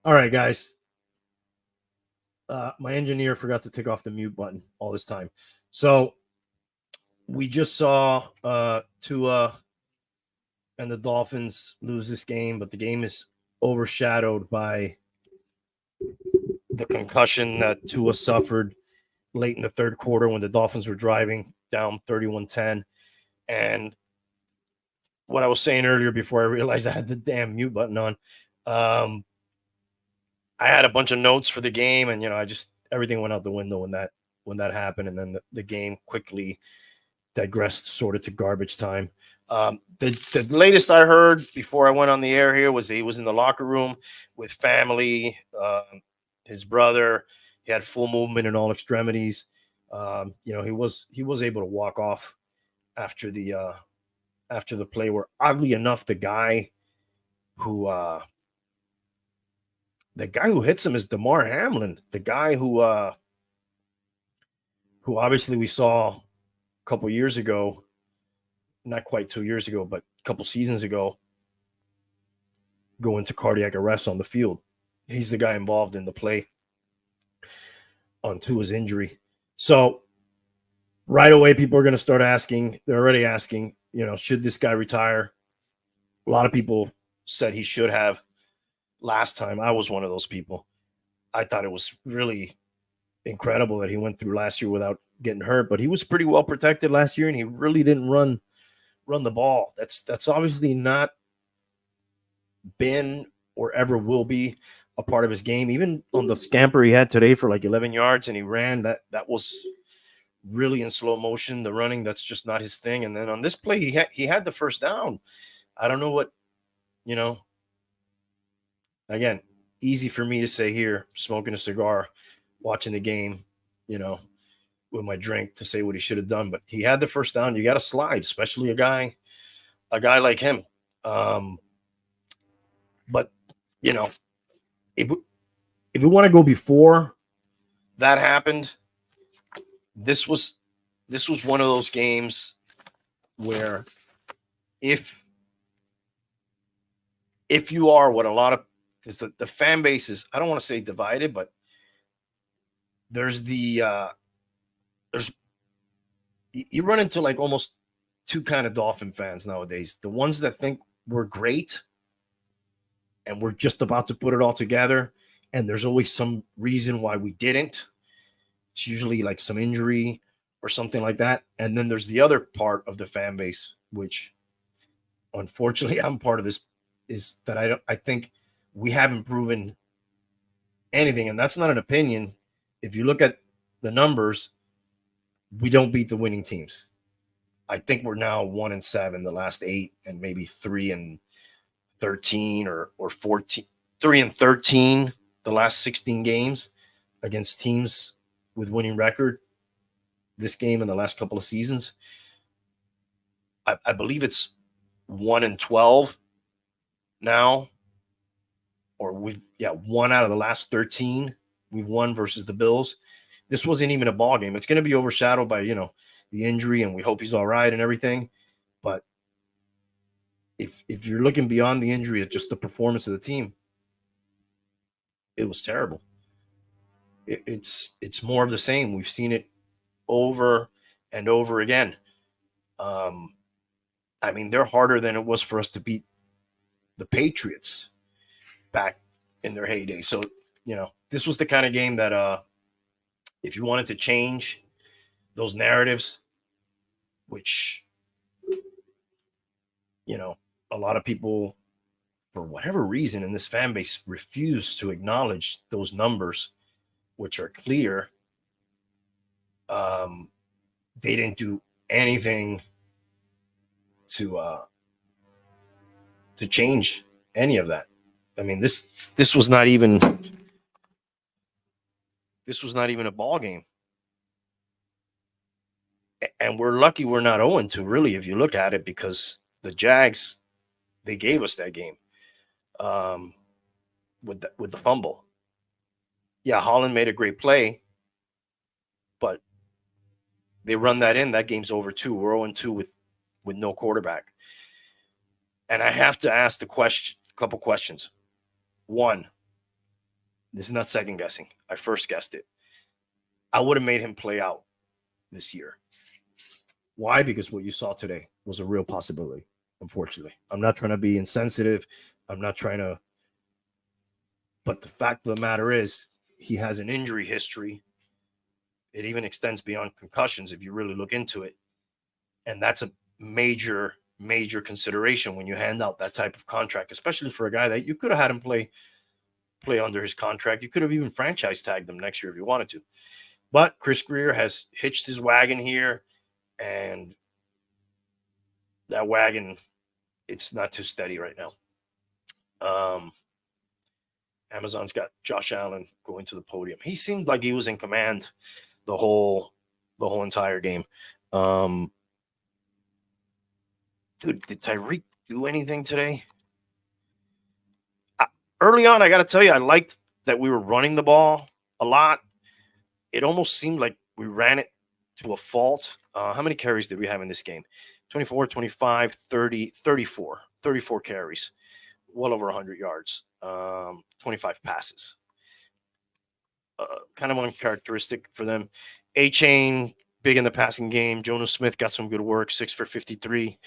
All right, guys. My engineer forgot to take off the mute button all this time. So we just saw Tua and the Dolphins lose this game, but the game is overshadowed by the concussion that Tua suffered late in the third quarter when the Dolphins were driving down 31-10. And what I was saying earlier before I realized I had the damn mute button on, I had a bunch of notes for the game, and I just everything went out the window when that happened, and then the game quickly digressed sort of to garbage time. The latest I heard before I went on the air here was he was in the locker room with family, his brother. He had full movement in all extremities. He was able to walk off after the play. Where oddly enough, who uh, the guy who hits him is Damar Hamlin, the guy who obviously we saw a couple years ago, not quite 2 years ago, but a couple seasons ago, go into cardiac arrest on the field. He's the guy involved in the play on Tua's injury. So right away, people are going to start asking. They're already asking, should this guy retire? A lot of people said he should have last time. I was one of those people. I thought it was really incredible that he went through last year without getting hurt, but he was pretty well protected last year, and he really didn't run the ball. That's obviously not been or ever will be a part of his game. Even on the scamper he had today for like 11 yards, and he ran that was really in slow motion. The running, that's just not his thing. And then on this play, he had the first down. I don't know what you know. Again, easy for me to say here, smoking a cigar, watching the game, you know, with my drink to say what he should have done. But he had the first down. You got to slide, especially a guy like him. Um, but you know, if if we want to go before that happened, this was one of those games where if you are what a lot of because the fan base is, I don't want to say divided, but there's there's you run into like almost two kind of Dolphin fans nowadays. The ones that think we're great and we're just about to put it all together, and there's always some reason why we didn't. It's usually like some injury or something like that. And then there's the other part of the fan base, which unfortunately I'm part of this, is that I think we haven't proven anything. And that's not an opinion. If you look at the numbers, we don't beat the winning teams. I think we're now 1-7 the last 8, and maybe 3-13 or 14, 3-13 the last 16 games against teams with winning record. This game in the last couple of seasons, I believe it's 1-12 now, or one out of the last 13 we've won versus the Bills. This wasn't even a ball game. It's going to be overshadowed by the injury, and we hope he's all right and everything. But if you're looking beyond the injury at just the performance of the team, it was terrible. It's more of the same. We've seen it over and over again. I mean, they're harder than it was for us to beat the Patriots back in their heyday. So, this was the kind of game that if you wanted to change those narratives, which, a lot of people, for whatever reason, in this fan base refuse to acknowledge those numbers, which are clear. They didn't do anything to change any of that. I mean, this was not even a ball game, and we're lucky we're not 0-2, really, if you look at it, because the Jags, they gave us that game with the fumble. Yeah, Holland made a great play, but they run that in. That game's over too. We're 0-2 with no quarterback. And I have to ask the couple questions. One, This is not second guessing. I first guessed it. I would have made him play out this year. Why? Because what you saw today was a real possibility, unfortunately. I'm not trying to be insensitive. I'm not trying to. But the fact of the matter is, he has an injury history. It even extends beyond concussions if you really look into it. And that's a major, major consideration when you hand out that type of contract, especially for a guy that you could have had him play under his contract. You could have even franchise tagged him next year if you wanted to. But Chris Greer has hitched his wagon here, and that wagon, it's not too steady right now. Amazon's got Josh Allen going to the podium. He seemed like he was in command the whole entire game. Dude, did Tyreek do anything today? Early on, I got to tell you, I liked that we were running the ball a lot. It almost seemed like we ran it to a fault. How many carries did we have in this game? 24, 25, 30, 34. 34 carries, well over 100 yards, 25 passes. Kind of uncharacteristic for them. A-Chain, big in the passing game. Jonas Smith got some good work, 6 for 53.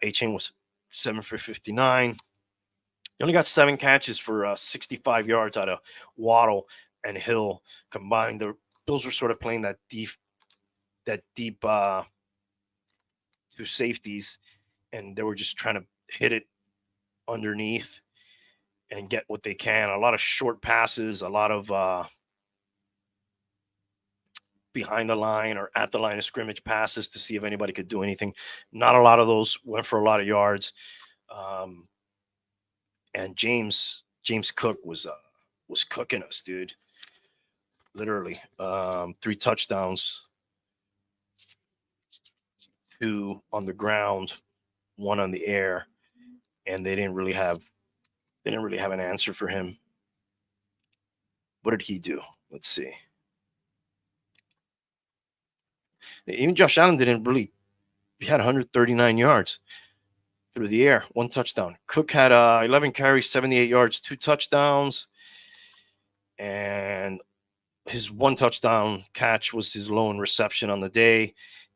A-Chain was 7 for 59. He only got 7 catches for 65 yards out of Waddle and Hill combined. Those were sort of playing that deep two safeties, and they were just trying to hit it underneath and get what they can. A lot of short passes, a lot of behind the line or at the line of scrimmage passes to see if anybody could do anything. Not a lot of those went for a lot of yards. And James Cook was cooking us, dude. Literally, 3 touchdowns, 2 on the ground, 1 on the air, and they didn't really have an answer for him. What did he do? Let's see. Even Josh Allen didn't really. He had 139 yards through the air, 1 touchdown. Cook had 11 carries, 78 yards, 2 touchdowns, and his 1 touchdown catch was his lone reception on the day.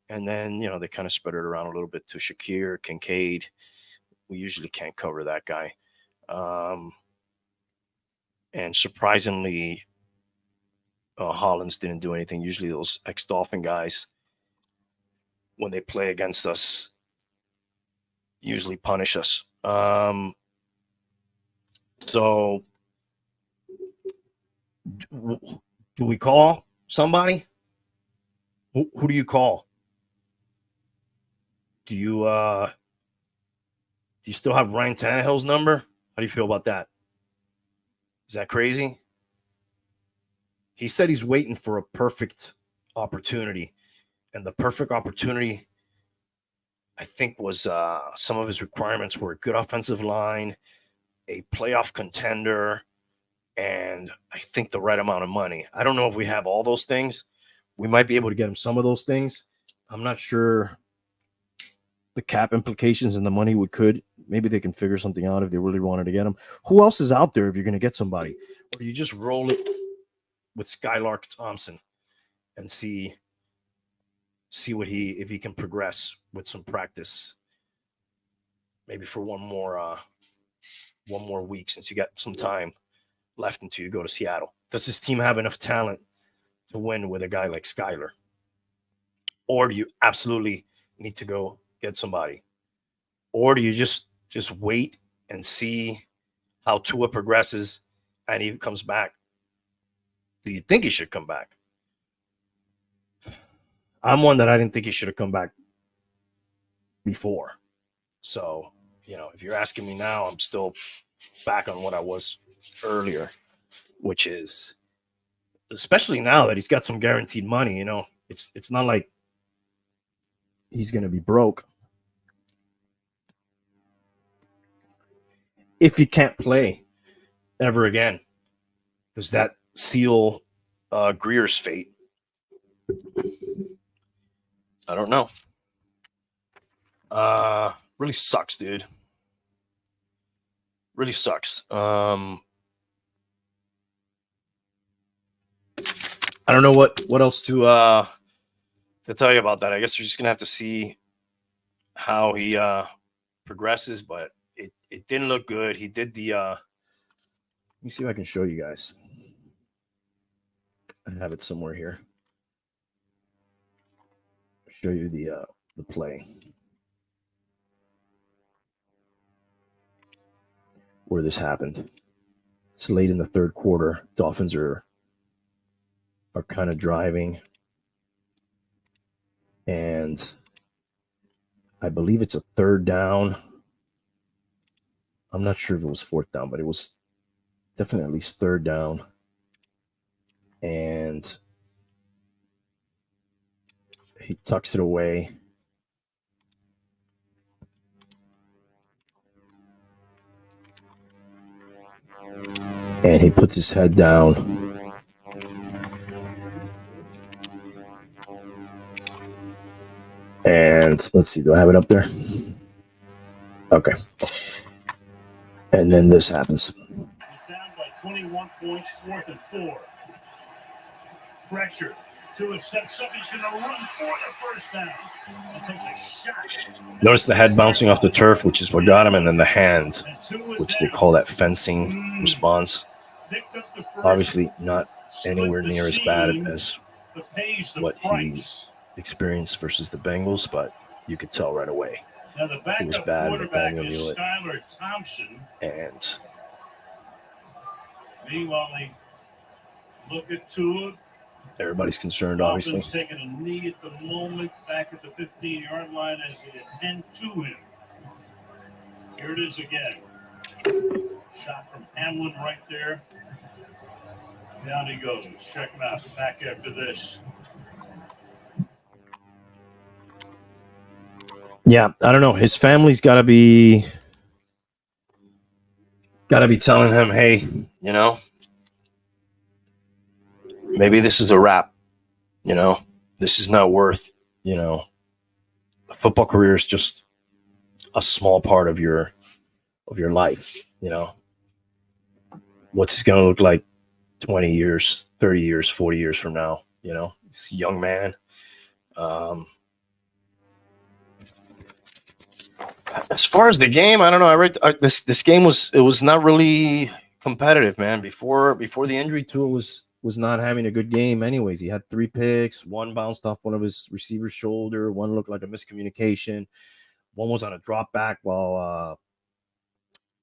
And then, they kind of spread it around a little bit to Shakir, Kincaid. We usually can't cover that guy. And surprisingly, Hollins didn't do anything. Usually those ex-Dolphin guys, when they play against us, usually punish us. So do we call somebody? Who do you call? Do you still have Ryan Tannehill's number? How do you feel about that? Is that crazy? He said he's waiting for a perfect opportunity. And the perfect opportunity, I think, was some of his requirements were a good offensive line, a playoff contender, and I think the right amount of money. I don't know if we have all those things. We might be able to get him some of those things. I'm not sure the cap implications and the money we could. Maybe they can figure something out if they really wanted to get him. Who else is out there if you're going to get somebody? Or you just roll it with Skylark Thompson and see if he can progress with some practice, maybe for one more week, since you got some time left until you go to Seattle. Does this team have enough talent to win with a guy like Skyler? Or do you absolutely need to go get somebody? Or do you just wait and see how Tua progresses and he comes back? Do you think he should come back? I'm one that I didn't think he should have come back before. So, if you're asking me now, I'm still back on what I was earlier, which is, especially now that he's got some guaranteed money, it's not like he's going to be broke if he can't play ever again. Does that seal Greer's fate? I don't know. Really sucks, dude. Really sucks. I don't know what else to tell you about that. I guess we're just gonna have to see how he progresses, but it didn't look good. He did the let me see if I can show you guys. I have it somewhere here. Show you the play where this happened. It's late in the third quarter. Dolphins are kind of driving, and I believe it's a third down. I'm not sure if it was fourth down, but it was definitely at least third down. And he tucks it away. And he puts his head down. And let's see, do I have it up there? Okay. And then this happens. Down by 21 points, 4th and 4. Pressure. Tua steps up. He's going to run for the first down. He takes a shot. Notice the head bouncing off the turf, which is what got him, and then the hand, which they call that fencing response. Obviously not anywhere near as bad as what he experienced versus the Bengals, but you could tell right away it was bad with Daniel Mullett. And meanwhile, they look at Tua. Everybody's concerned, obviously. Taking a knee at the moment, back at the 15-yard line as they attend to him. Here it is again. Shot from Hamlin right there. Down he goes. Check him out. Back after this. Yeah, I don't know. His family's got to be telling him, hey, you know, maybe this is a wrap. You know, this is not worth, you know, a football career is just a small part of your life. You know, what's it going to look like 20 years, 30 years, 40 years from now? You know, he's a young man. As far as the game, I don't know. I read this game was not really competitive, man. Before the injury, Tua was not having a good game. Anyways, he had 3 picks. One bounced off one of his receiver's shoulder. One looked like a miscommunication. One was on a drop back while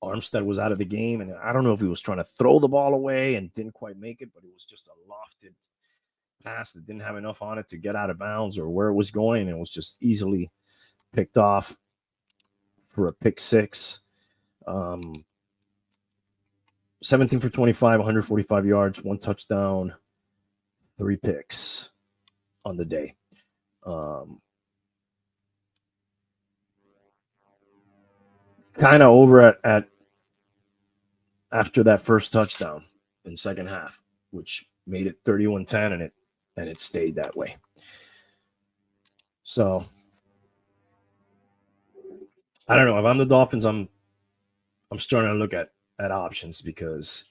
Armstead was out of the game, and I don't know if he was trying to throw the ball away and didn't quite make it, but it was just a lofted pass that didn't have enough on it to get out of bounds or where it was going, and it was just easily picked off for a pick 6. 17 for 25, 145 yards, 1 touchdown, 3 picks on the day. Kind of over at after that first touchdown in second half, which made it 31-10, and it stayed that way. So I don't know. If I'm the Dolphins, I'm starting to look at options, because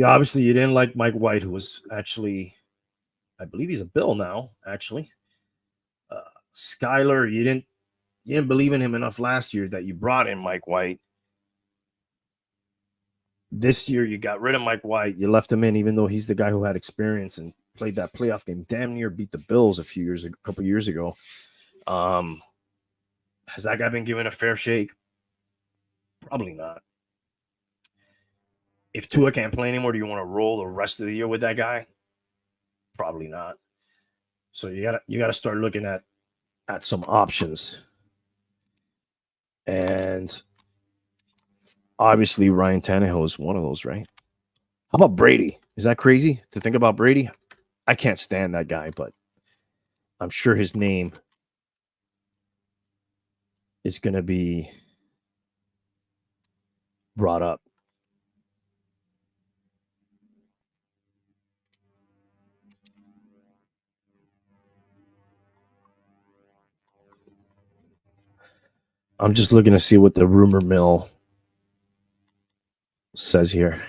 obviously you didn't like Mike White, who was actually, I believe he's a Bill now, actually. Skyler, you didn't believe in him enough last year that you brought in Mike White. This year you got rid of Mike White. You left him in, even though he's the guy who had experience and played that playoff game, damn near beat the Bills a couple years ago. Has that guy been given a fair shake? Probably not. If Tua can't play anymore, do you want to roll the rest of the year with that guy? Probably not. So you gotta start looking at some options. And obviously Ryan Tannehill is one of those, right? How about Brady? Is that crazy to think about Brady? I can't stand that guy, but I'm sure his name is going to be brought up. I'm just looking to see what the rumor mill says here.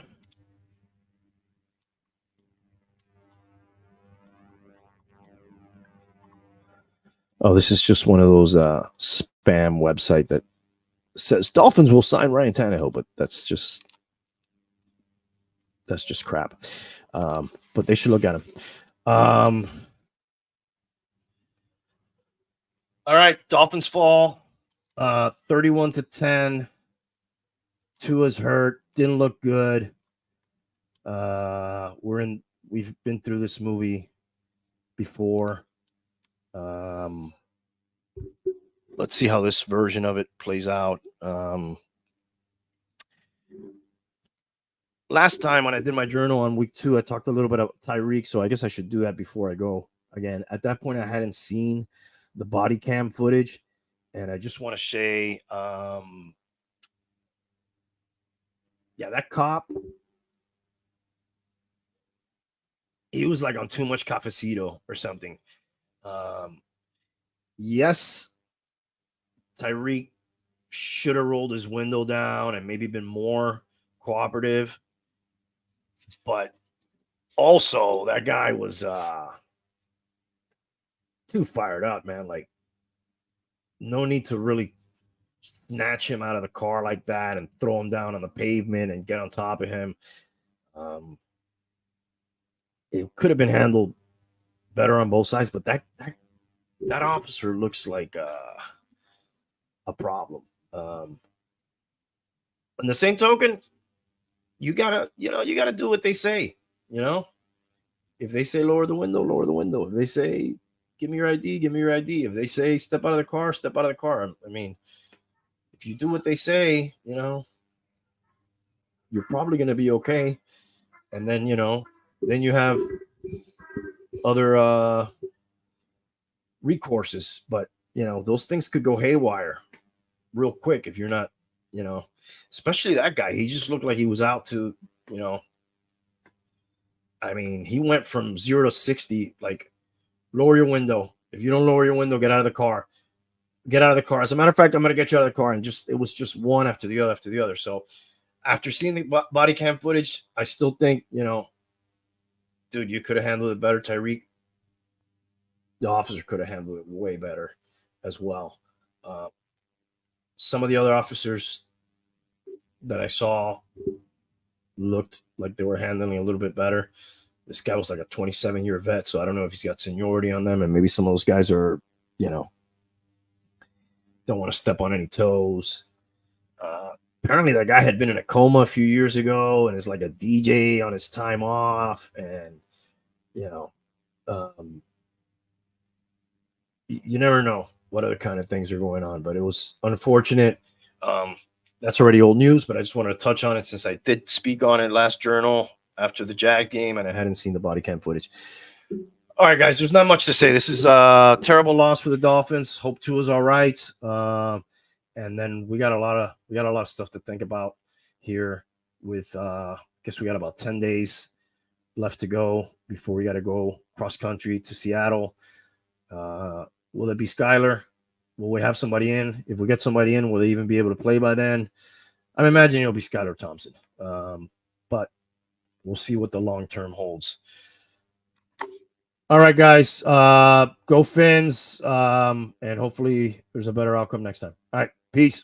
Oh, this is just one of those spam website that says Dolphins will sign Ryan Tannehill, but that's just crap. But they should look at him. All right, Dolphins fall 31-10. Tua's hurt, didn't look good. We've been through this movie before. Let's see how this version of it plays out. Last time when I did my journal on week 2, I talked a little bit about Tyreek, so I guess I should do that before I go again. At that point, I hadn't seen the body cam footage, and I just want to say, that cop, he was like on too much cafecito or something. Yes, Tyreek should have rolled his window down and maybe been more cooperative, but also that guy was too fired up, man. Like, no need to really snatch him out of the car like that and throw him down on the pavement and get on top of him. It could have been handled better on both sides, but that officer looks like a problem. On the same token, you gotta do what they say. If they say lower the window, lower the window. If they say give me your ID, give me your ID. If they say step out of the car, step out of the car. I mean, if you do what they say, you're probably gonna be okay. And then then you have other recourses, but those things could go haywire real quick if you're not, especially that guy. He just looked like he was out to, I mean, he went from 0 to 60, like, lower your window. If you don't lower your window, get out of the car. Get out of the car. As a matter of fact, I'm going to get you out of the car. And it was just one after the other. So after seeing the body cam footage, I still think, dude, you could have handled it better, Tyreek. The officer could have handled it way better as well. Some of the other officers that I saw looked like they were handling a little bit better. This guy was like a 27-year vet, so I don't know if he's got seniority on them, and maybe some of those guys are, don't want to step on any toes. Apparently that guy had been in a coma a few years ago and is like a DJ on his time off, and you never know what other kind of things are going on, but it was unfortunate. That's already old news, but I just wanted to touch on it since I did speak on it last journal after the Jag game, and I hadn't seen the body cam footage. All right, guys, there's not much to say. This is a terrible loss for the Dolphins. Hope Tua's all right. And then we got a lot of stuff to think about here. With I guess we got about 10 days left to go before we got to go cross country to Seattle. Will it be Skyler? Will we have somebody in? If we get somebody in, will they even be able to play by then? I'm imagining it'll be Skyler Thompson. But we'll see what the long term holds. All right, guys. Go Fins. And hopefully there's a better outcome next time. All right. Peace.